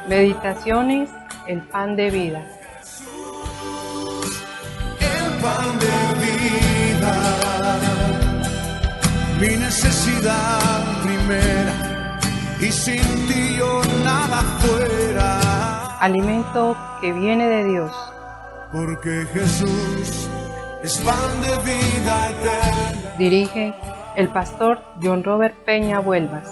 Meditaciones, el pan de vida. El pan de vida, mi necesidad primera, y sin ti yo nada fuera. Alimento que viene de Dios. Porque Jesús es pan de vida eterna. Dirige el pastor John Robert Peña Vuelvas.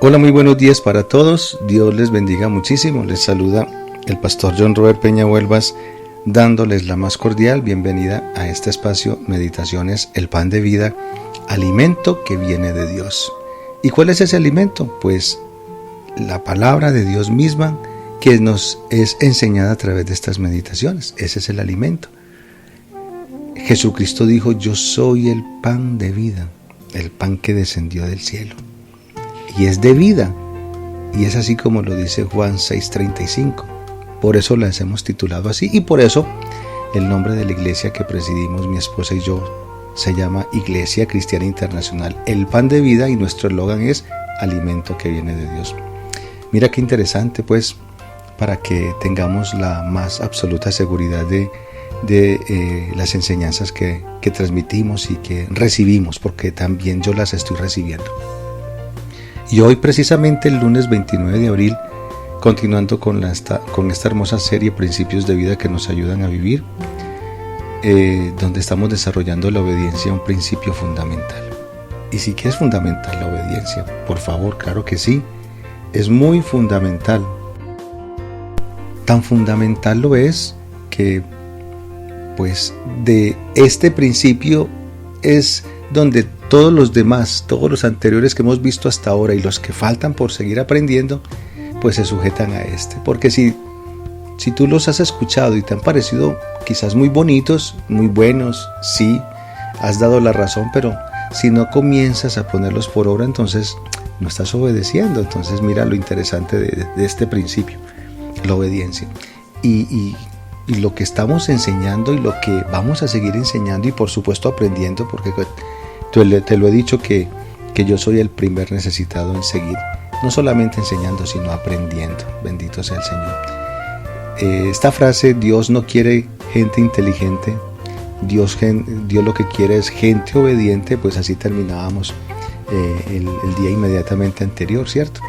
Hola, muy buenos días para todos. Dios les bendiga muchísimo. Les saluda el pastor John Robert Peña Vuelvas, dándoles la más cordial bienvenida a este espacio Meditaciones, el pan de vida, alimento que viene de Dios. ¿Y cuál es ese alimento? Pues la palabra de Dios misma que nos es enseñada a través de estas meditaciones. Ese es el alimento. Jesucristo dijo: yo soy el pan de vida, el pan que descendió del cielo. Y es de vida, y es así como lo dice Juan 6:35. Por eso las hemos titulado así, y por eso el nombre de la iglesia que presidimos mi esposa y yo se llama Iglesia Cristiana Internacional, el pan de vida, y nuestro eslogan es alimento que viene de Dios. Mira qué interesante, pues, para que tengamos la más absoluta seguridad de las enseñanzas que transmitimos y que recibimos, porque también yo las estoy recibiendo. Y hoy, precisamente el lunes 29 de abril, continuando con esta hermosa serie Principios de Vida que nos ayudan a vivir, donde estamos desarrollando la obediencia, un principio fundamental. Y sí que es fundamental la obediencia, por favor, claro que sí, es muy fundamental. Tan fundamental lo es que, pues, de este principio es donde todos los demás, todos los anteriores que hemos visto hasta ahora y los que faltan por seguir aprendiendo, pues se sujetan a este. Porque si tú los has escuchado y te han parecido quizás muy bonitos, muy buenos, sí, has dado la razón, pero si no comienzas a ponerlos por obra, entonces no estás obedeciendo. Entonces mira lo interesante de este principio, la obediencia. Y lo que estamos enseñando y lo que vamos a seguir enseñando y por supuesto aprendiendo, porque te lo he dicho que yo soy el primer necesitado en seguir, no solamente enseñando, sino aprendiendo. Bendito sea el Señor. Esta frase, Dios no quiere gente inteligente, Dios lo que quiere es gente obediente, pues así terminábamos el día inmediatamente anterior, ¿cierto?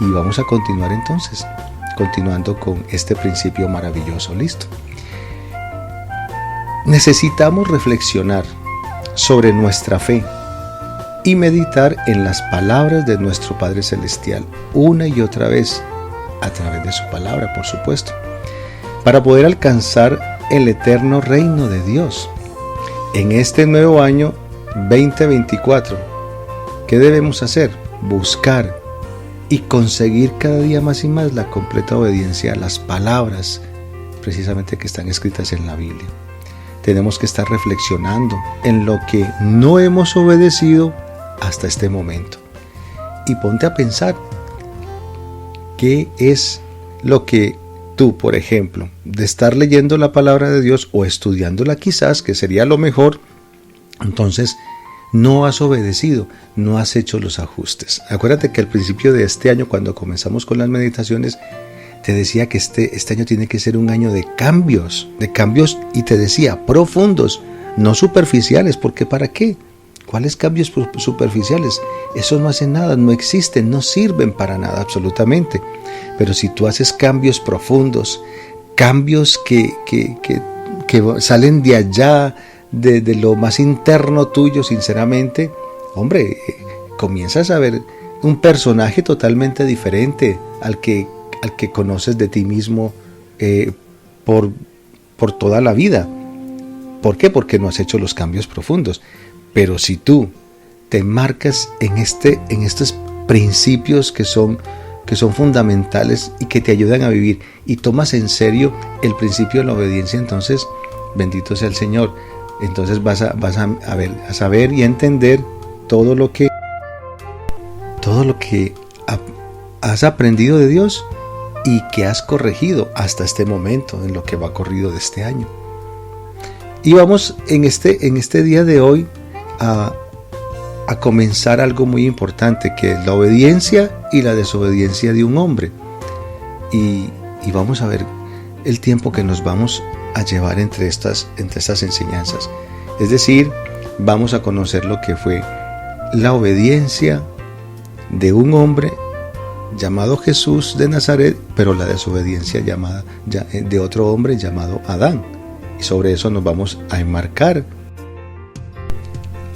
Y vamos a continuar entonces, continuando con este principio maravilloso. Listo. Necesitamos reflexionar sobre nuestra fe y meditar en las palabras de nuestro Padre Celestial una y otra vez, a través de su palabra, por supuesto, para poder alcanzar el eterno reino de Dios. En este nuevo año 2024, ¿qué debemos hacer? Buscar y conseguir cada día más y más la completa obediencia a las palabras precisamente que están escritas en la Biblia. Tenemos que estar reflexionando en lo que no hemos obedecido hasta este momento. Y ponte a pensar, ¿qué es lo que tú, por ejemplo, de estar leyendo la palabra de Dios o estudiándola quizás, que sería lo mejor, entonces no has obedecido, no has hecho los ajustes? Acuérdate que al principio de este año, cuando comenzamos con las meditaciones, te decía que este año tiene que ser un año de cambios, y te decía profundos, no superficiales, porque ¿para qué? ¿Cuáles cambios superficiales? Esos no hacen nada, no existen, no sirven para nada absolutamente. Pero si tú haces cambios profundos, cambios que salen de allá, de lo más interno tuyo, sinceramente, hombre, comienzas a ver un personaje totalmente diferente al que conoces de ti mismo por toda la vida. ¿Por qué? Porque no has hecho los cambios profundos. Pero si tú te marcas en estos principios que son fundamentales y que te ayudan a vivir, y tomas en serio el principio de la obediencia, entonces bendito sea el Señor. Entonces vas a saber y a entender todo lo que has aprendido de Dios y que has corregido hasta este momento en lo que va corrido de este año. Y vamos en este día de hoy a comenzar algo muy importante, que es la obediencia y la desobediencia de un hombre. Y vamos a ver el tiempo que nos vamos a llevar entre estas enseñanzas. Es decir, vamos a conocer lo que fue la obediencia de un hombre llamado Jesús de Nazaret, pero la desobediencia de otro hombre llamado Adán. Y sobre eso nos vamos a enmarcar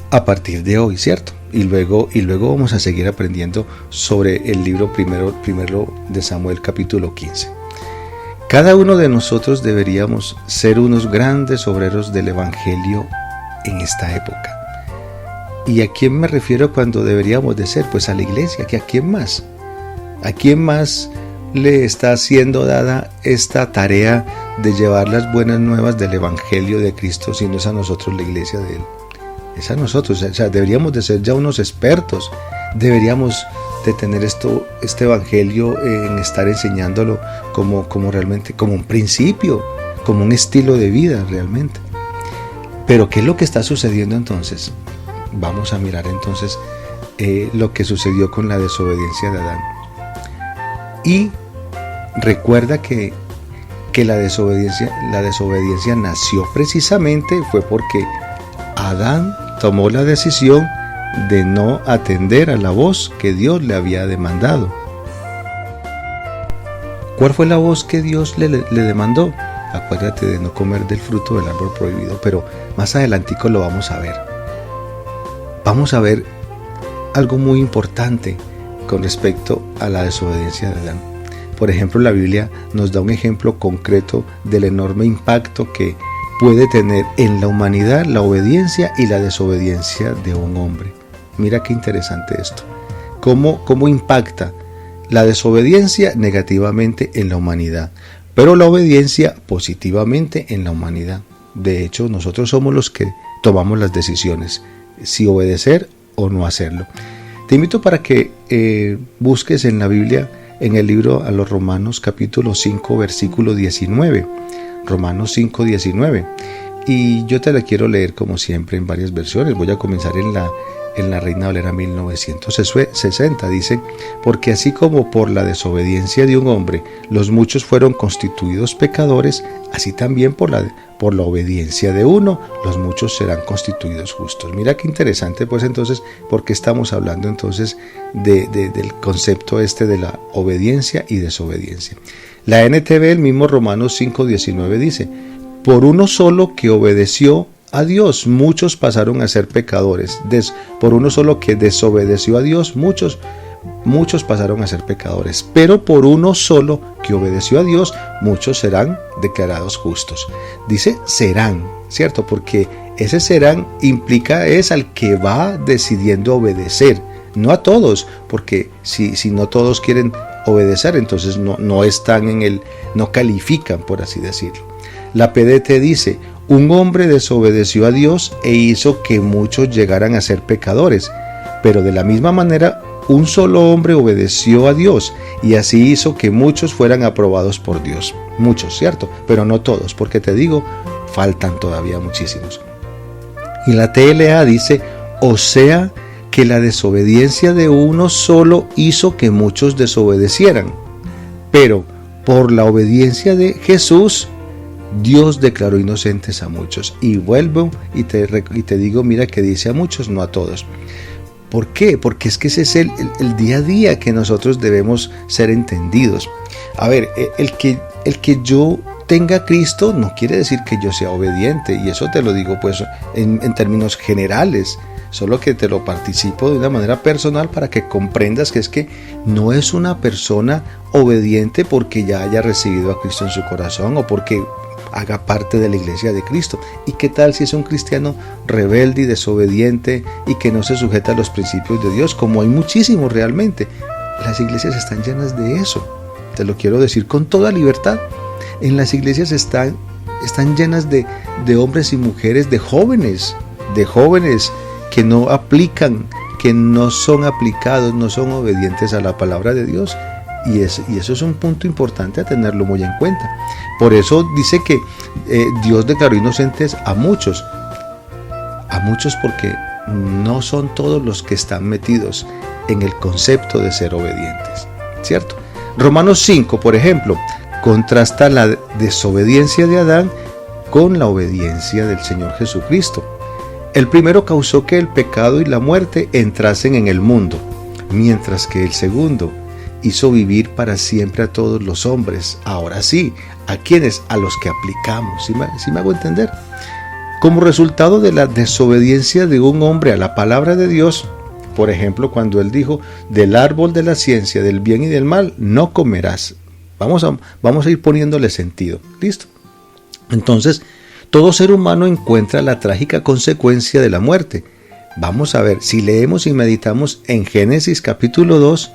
a partir de hoy, ¿cierto? Y luego vamos a seguir aprendiendo sobre el libro primero de Samuel, capítulo 15. Cada uno de nosotros deberíamos ser unos grandes obreros del Evangelio en esta época. ¿Y a quién me refiero cuando deberíamos de ser? Pues a la iglesia, ¿que a quién más? ¿A quién más le está siendo dada esta tarea de llevar las buenas nuevas del Evangelio de Cristo, si no es a nosotros, la iglesia de Él? Es a nosotros, o sea, deberíamos de ser ya unos expertos, deberíamos de tener este Evangelio en estar enseñándolo como realmente, como un principio, como un estilo de vida realmente. Pero ¿qué es lo que está sucediendo entonces? Vamos a mirar entonces lo que sucedió con la desobediencia de Adán. Y recuerda que la desobediencia nació precisamente fue porque Adán tomó la decisión de no atender a la voz que Dios le había demandado. ¿Cuál fue la voz que Dios le demandó? Acuérdate de no comer del fruto del árbol prohibido, pero más adelantico lo vamos a ver. Vamos a ver algo muy importante con respecto a la desobediencia de Adán. Por ejemplo, la Biblia nos da un ejemplo concreto del enorme impacto que puede tener en la humanidad la obediencia y la desobediencia de un hombre. Mira qué interesante esto. ¿Cómo impacta la desobediencia negativamente en la humanidad, pero la obediencia positivamente en la humanidad? De hecho, nosotros somos los que tomamos las decisiones, si obedecer o no hacerlo. Te invito para que busques en la Biblia, en el libro a los Romanos, capítulo 5, versículo 19. Romanos 5, 19. Y yo te la quiero leer como siempre en varias versiones. Voy a comenzar en la Reina Valera 1960. Dice: porque así como por la desobediencia de un hombre los muchos fueron constituidos pecadores, así también por la obediencia de uno los muchos serán constituidos justos. Mira qué interesante, pues entonces, porque estamos hablando entonces del concepto de la obediencia y desobediencia. La NTV, el mismo Romanos 5:19 dice: por uno solo que obedeció a Dios, muchos pasaron a ser pecadores. Por uno solo que desobedeció a Dios, muchos pasaron a ser pecadores. Pero por uno solo que obedeció a Dios, muchos serán declarados justos. Dice serán, ¿cierto? Porque ese serán implica es al que va decidiendo obedecer. No a todos, porque si no todos quieren obedecer, entonces no están no califican, por así decirlo. La PDT dice: un hombre desobedeció a Dios e hizo que muchos llegaran a ser pecadores, pero de la misma manera un solo hombre obedeció a Dios y así hizo que muchos fueran aprobados por Dios. Muchos, ¿cierto? Pero no todos, porque te digo, faltan todavía muchísimos. Y la TLA dice: o sea que la desobediencia de uno solo hizo que muchos desobedecieran, pero por la obediencia de Jesús Dios declaró inocentes a muchos. Y vuelvo y te digo, mira que dice a muchos, no a todos. ¿Por qué? Porque es que ese es el día a día que nosotros debemos ser entendidos. A ver, el que yo tenga a Cristo no quiere decir que yo sea obediente, y eso te lo digo pues en términos generales, solo que te lo participo de una manera personal para que comprendas que es que no es una persona obediente porque ya haya recibido a Cristo en su corazón o porque haga parte de la iglesia de Cristo. ¿Y qué tal si es un cristiano rebelde y desobediente y que no se sujeta a los principios de Dios? Como hay muchísimos realmente. Las iglesias están llenas de eso. Te lo quiero decir con toda libertad. En las iglesias están están llenas de hombres y mujeres, de jóvenes que no aplican, que no son aplicados, no son obedientes a la palabra de Dios. Y eso es un punto importante a tenerlo muy en cuenta. Por eso dice que Dios declaró inocentes a muchos porque no son todos los que están metidos en el concepto de ser obedientes, ¿cierto? Romanos 5, por ejemplo, contrasta la desobediencia de Adán con la obediencia del Señor Jesucristo. El primero causó que el pecado y la muerte entrasen en el mundo, mientras que el segundo hizo vivir para siempre a todos los hombres. Ahora sí, ¿a quiénes? A los que aplicamos. ¿Sí me hago entender? Como resultado de la desobediencia de un hombre a la palabra de Dios, por ejemplo, cuando él dijo, del árbol de la ciencia, del bien y del mal, no comerás. Vamos a ir poniéndole sentido. ¿Listo? Entonces, todo ser humano encuentra la trágica consecuencia de la muerte. Vamos a ver, si leemos y meditamos en Génesis capítulo 2,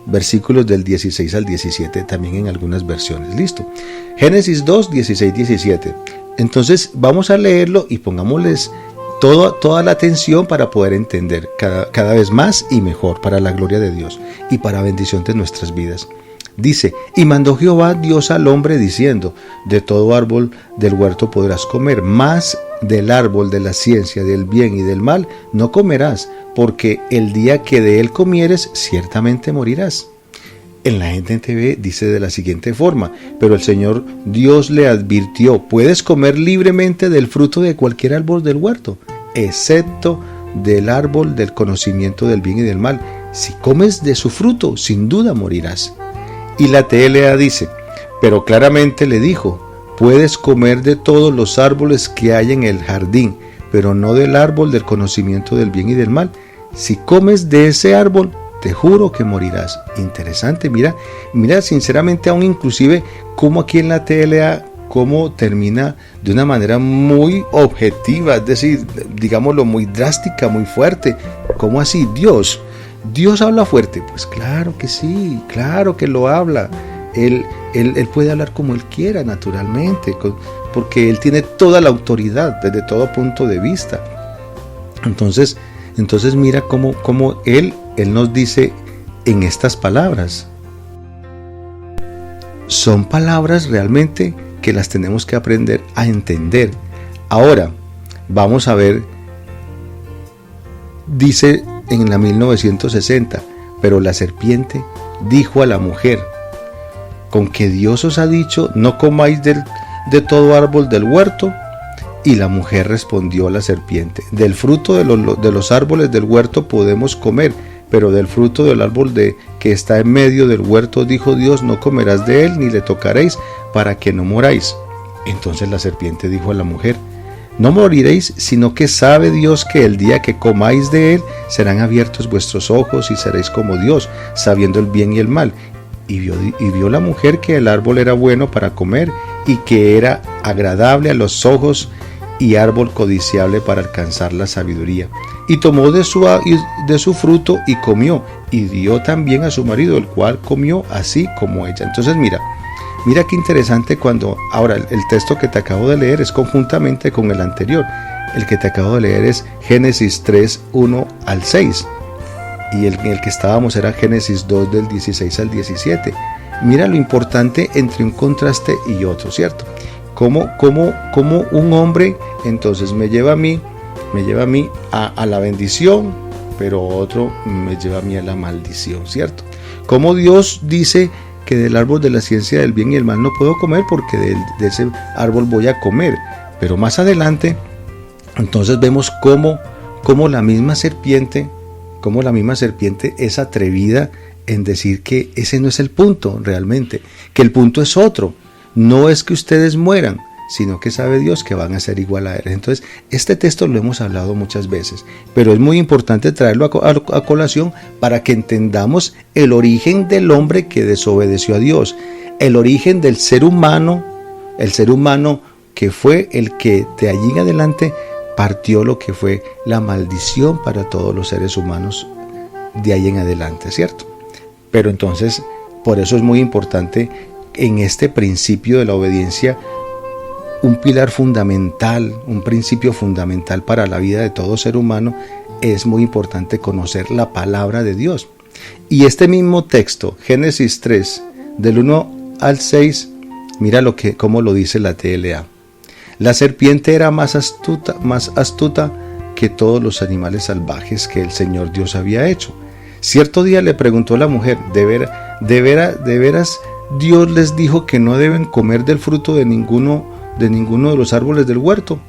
versículos del 16 al 17, también en algunas versiones. ¿Listo? Génesis 2, 16, 17. Entonces vamos a leerlo y pongámosles toda la atención para poder entender cada vez más y mejor, para la gloria de Dios y para bendición de nuestras vidas. Dice, y mandó Jehová Dios al hombre diciendo, de todo árbol del huerto podrás comer, mas del árbol de la ciencia del bien y del mal no comerás, porque el día que de él comieres ciertamente morirás. En la NTV dice de la siguiente forma, pero el Señor Dios le advirtió, puedes comer libremente del fruto de cualquier árbol del huerto, excepto del árbol del conocimiento del bien y del mal. Si comes de su fruto, sin duda morirás. Y la TLA dice, pero claramente le dijo, puedes comer de todos los árboles que hay en el jardín, pero no del árbol del conocimiento del bien y del mal. Si comes de ese árbol, te juro que morirás. Interesante, mira sinceramente aún inclusive como aquí en la TLA, cómo termina de una manera muy objetiva, es decir, digámoslo muy drástica, muy fuerte. ¿Cómo así? Dios habla fuerte. Pues claro que sí, claro que lo habla. Él puede hablar como él quiera, naturalmente, porque él tiene toda la autoridad desde todo punto de vista. Entonces mira cómo él nos dice en estas palabras. Son palabras realmente que las tenemos que aprender a entender. Ahora, vamos a ver, dice en la 1960, pero la serpiente dijo a la mujer, ¿con que Dios os ha dicho, no comáis de todo árbol del huerto? Y la mujer respondió a la serpiente, del fruto de los árboles del huerto podemos comer, pero del fruto del árbol que está en medio del huerto, dijo Dios, no comerás de él, ni le tocaréis, para que no moráis. Entonces la serpiente dijo a la mujer, no moriréis, sino que sabe Dios que el día que comáis de él, serán abiertos vuestros ojos y seréis como Dios, sabiendo el bien y el mal. Y vio la mujer que el árbol era bueno para comer, y que era agradable a los ojos, y árbol codiciable para alcanzar la sabiduría. Y tomó de su fruto y comió, y dio también a su marido, el cual comió así como ella. Entonces mira qué interesante cuando, ahora el texto que te acabo de leer es conjuntamente con el anterior. El que te acabo de leer es Génesis 3, 1 al 6. Y el que estábamos era Génesis 2 del 16 al 17. Mira lo importante entre un contraste y otro, ¿cierto? Como un hombre entonces me lleva a mí a la bendición, pero otro me lleva a mí a la maldición, ¿cierto? Como Dios dice que del árbol de la ciencia del bien y el mal no puedo comer porque de ese árbol voy a comer, pero más adelante entonces vemos cómo la misma serpiente es atrevida en decir que ese no es el punto realmente, que el punto es otro. No es que ustedes mueran, sino que sabe Dios que van a ser igual a él. Entonces, este texto lo hemos hablado muchas veces, pero es muy importante traerlo a colación para que entendamos el origen del hombre que desobedeció a Dios, el origen del ser humano, que fue el que de allí en adelante partió lo que fue la maldición para todos los seres humanos de ahí en adelante, ¿cierto? Pero entonces, por eso es muy importante en este principio de la obediencia un pilar fundamental, un principio fundamental para la vida de todo ser humano, es muy importante conocer la palabra de Dios. Y este mismo texto, Génesis 3, del 1 al 6, mira cómo lo dice la TLA. La serpiente era más astuta que todos los animales salvajes que el Señor Dios había hecho. Cierto día le preguntó la mujer, ¿de veras Dios les dijo que no deben comer del fruto de ninguno de los árboles del huerto?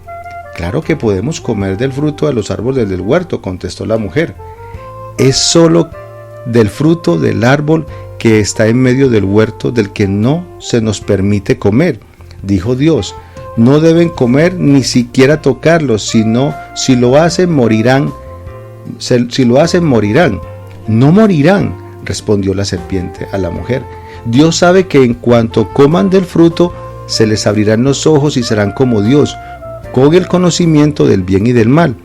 Claro que podemos comer del fruto de los árboles del huerto, contestó la mujer. Es solo del fruto del árbol que está en medio del huerto del que no se nos permite comer, dijo Dios. No deben comer ni siquiera tocarlos, sino si lo hacen morirán. No morirán, respondió la serpiente a la mujer. Dios sabe que en cuanto coman del fruto, se les abrirán los ojos y serán como Dios, con el conocimiento del bien y del mal.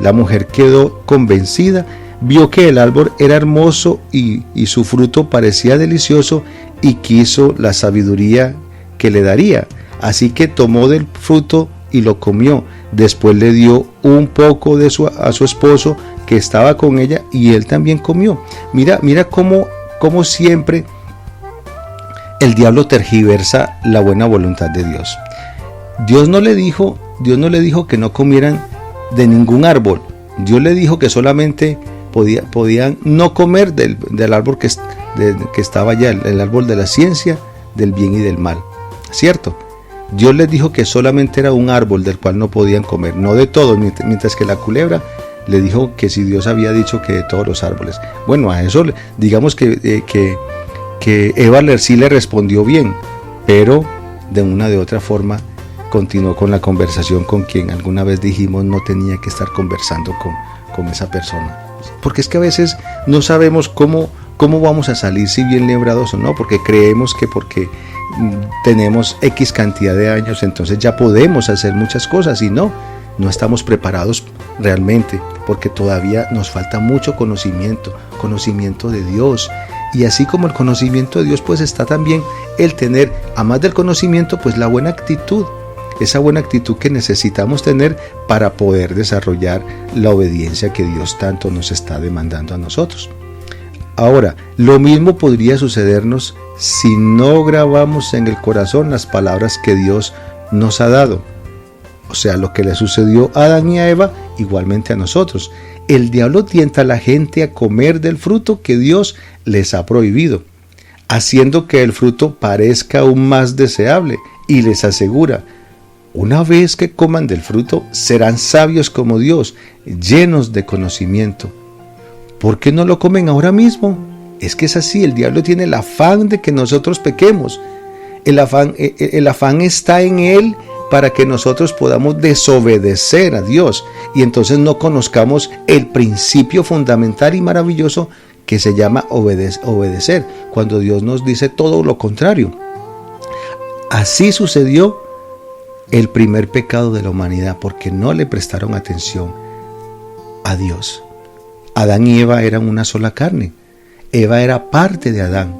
La mujer quedó convencida, vio que el árbol era hermoso y su fruto parecía delicioso y quiso la sabiduría que le daría. Así que tomó del fruto y lo comió. Después le dio un poco a su esposo que estaba con ella y él también comió. Mira cómo siempre el diablo tergiversa la buena voluntad de Dios. Dios no le dijo que no comieran de ningún árbol. Dios le dijo que solamente podían no comer del árbol que estaba allá, el árbol de la ciencia, del bien y del mal. ¿Cierto? Dios les dijo que solamente era un árbol del cual no podían comer, no de todos, mientras que la culebra le dijo que si Dios había dicho que de todos los árboles. Bueno, a eso digamos que Eva sí le respondió bien, pero de una de otra forma continuó con la conversación con quien alguna vez dijimos no tenía que estar conversando con esa persona. Porque es que a veces no sabemos cómo vamos a salir, si bien librados o no, porque creemos que porque tenemos X cantidad de años, entonces ya podemos hacer muchas cosas, y no estamos preparados realmente, porque todavía nos falta mucho conocimiento de Dios. Y así como el conocimiento de Dios, pues está también el tener, además del conocimiento, pues la buena actitud, esa buena actitud que necesitamos tener para poder desarrollar la obediencia que Dios tanto nos está demandando a nosotros. Ahora, lo mismo podría sucedernos si no grabamos en el corazón las palabras que Dios nos ha dado. O sea, lo que le sucedió a Adán y a Eva, igualmente a nosotros. El diablo tienta a la gente a comer del fruto que Dios les ha prohibido, haciendo que el fruto parezca aún más deseable, y les asegura: una vez que coman del fruto, serán sabios como Dios, llenos de conocimiento. ¿Por qué no lo comen ahora mismo? Es que es así, el diablo tiene el afán de que nosotros pequemos. El afán está en él para que nosotros podamos desobedecer a Dios y entonces no conozcamos el principio fundamental y maravilloso que se llama obedecer, cuando Dios nos dice todo lo contrario. Así sucedió el primer pecado de la humanidad, porque no le prestaron atención a Dios. Adán y Eva eran una sola carne. Eva era parte de Adán.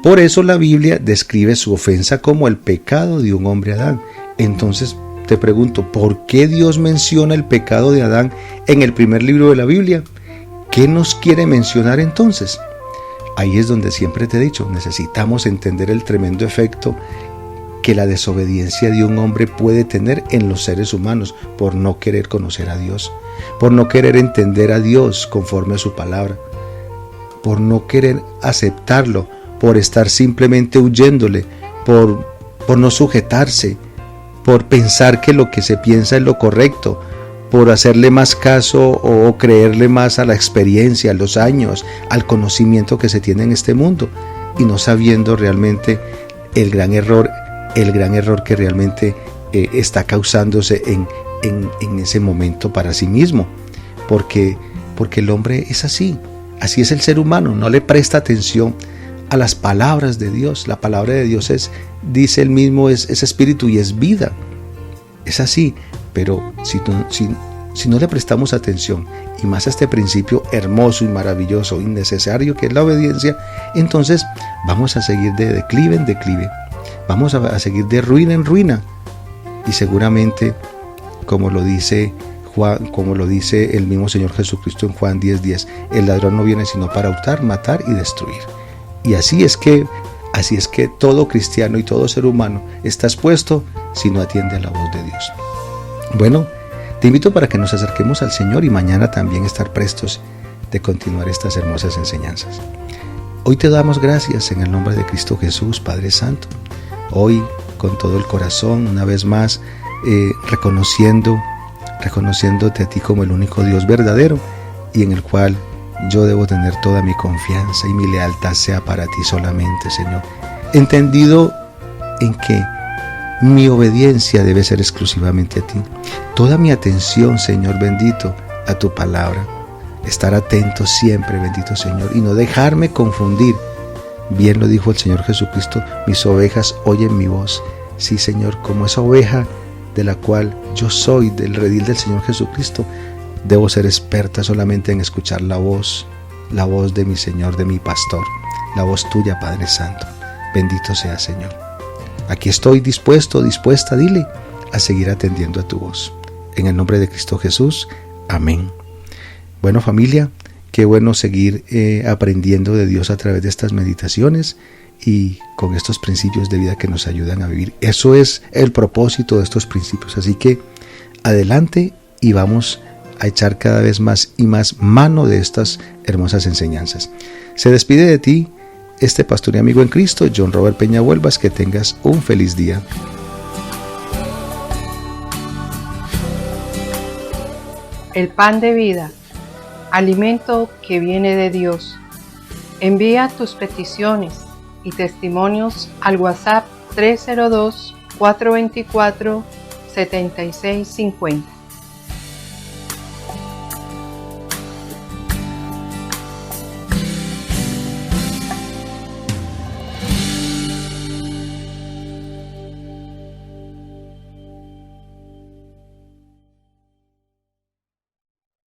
Por eso la Biblia describe su ofensa como el pecado de un hombre Adán. Entonces te pregunto, ¿por qué Dios menciona el pecado de Adán en el primer libro de la Biblia? ¿Qué nos quiere mencionar entonces? Ahí es donde siempre te he dicho, necesitamos entender el tremendo efecto que la desobediencia de un hombre puede tener en los seres humanos por no querer conocer a Dios, por no querer entender a Dios conforme a su palabra, por no querer aceptarlo, por estar simplemente huyéndole, por no sujetarse, por pensar que lo que se piensa es lo correcto, por hacerle más caso o creerle más a la experiencia, a los años, al conocimiento que se tiene en este mundo, y no sabiendo realmente el gran error que realmente está causándose en ese momento para sí mismo, porque el hombre es así es el ser humano, no le presta atención a las palabras de Dios. La palabra de Dios dice él mismo, es espíritu y es vida, es así, pero si no le prestamos atención, y más a este principio hermoso y maravilloso y necesario que es la obediencia, entonces vamos a seguir de declive en declive. Vamos a seguir de ruina en ruina, y seguramente, como lo dice el mismo Señor Jesucristo en Juan 10:10, el ladrón no viene sino para hurtar, matar y destruir. Y así es que todo cristiano y todo ser humano está expuesto si no atiende a la voz de Dios. Bueno, te invito para que nos acerquemos al Señor y mañana también estar prestos de continuar estas hermosas enseñanzas. Hoy te damos gracias en el nombre de Cristo Jesús, Padre Santo. Hoy, con todo el corazón, una vez más, reconociéndote a ti como el único Dios verdadero y en el cual yo debo tener toda mi confianza y mi lealtad sea para ti solamente, Señor. Entendido en que mi obediencia debe ser exclusivamente a ti. Toda mi atención, Señor bendito, a tu palabra. Estar atento siempre, bendito Señor, y no dejarme confundir. Bien lo dijo el Señor Jesucristo, mis ovejas oyen mi voz. Sí, Señor, como esa oveja de la cual yo soy, del redil del Señor Jesucristo, debo ser experta solamente en escuchar la voz de mi Señor, de mi pastor, la voz tuya, Padre Santo. Bendito sea, Señor. Aquí estoy dispuesta, dile, a seguir atendiendo a tu voz. En el nombre de Cristo Jesús, amén. Bueno, familia, qué bueno seguir aprendiendo de Dios a través de estas meditaciones y con estos principios de vida que nos ayudan a vivir. Eso es el propósito de estos principios. Así que adelante y vamos a echar cada vez más y más mano de estas hermosas enseñanzas. Se despide de ti este pastor y amigo en Cristo, John Robert Peña Huelvas. Que tengas un feliz día. El pan de vida, alimento que viene de Dios. Envía tus peticiones y testimonios al WhatsApp 302-424-7650.